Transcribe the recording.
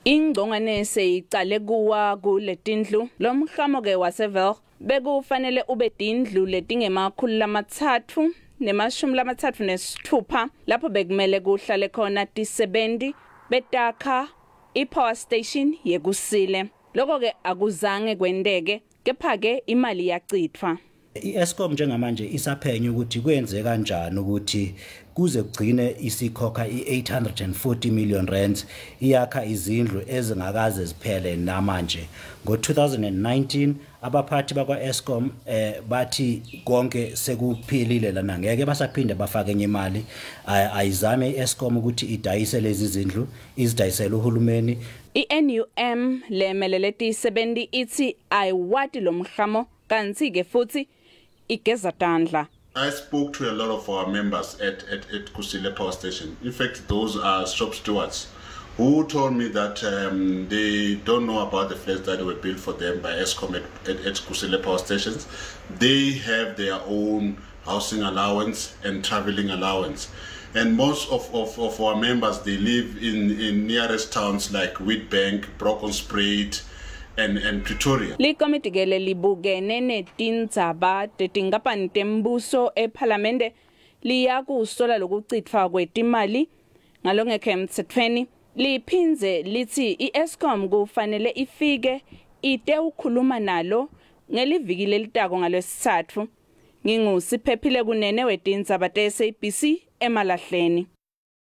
Ingqongwane seyiqale kuwa kuletindlu lomhlamo ke wasevel bekufanele ube tindlu letingemakhulu nemashumi lamatsatfu nesithupha lapho bekumele kuhlale khona tisebenzi betakha ipower station yekusile. Lokho ke akuzange kwendeke kepha ke imali yachithwa. I-Eskom njengamanje isaphenya ukuthi kwenze kanjani ukuthi kuze kugcine isikhokha i840 million rands iyakha izindlu ezingakaze ziphele namanje. Ngo2019 abaphathi bakwa-Eskom bathi konke sekuphilile lana ngeke basaphinde bafake enye imali. Ayizame i-Eskom ukuthi idayise lezi zindlu izidayisele uhulumeni. I-NUM lemelele tisebenzi ithi ayiwati lo mhlamo kanti ke futhi igeza tandla. I spoke to a lot of our members at Kusile Power Station. In fact, those are shop stewards who told me that they don't know about the flats that were built for them by Eskom at Kusile Power Stations. They have their own housing allowance and traveling allowance. And most of our members, they live in nearest towns like Witbank, Brokenspruit, and Pretoria. Likomiti ke libukene netindzaba tetinkampani tembuso eParliament liyakusola lokuchithwa kwetimali ngalongekho emthethweni. Liphindze lithi i-Eskom kufanele ifike ite ukhuluma nalo ngeliviki lelitako ngaleSithathu. Ngingusiphephile kunene wetindzaba te-SABC eMalahleni.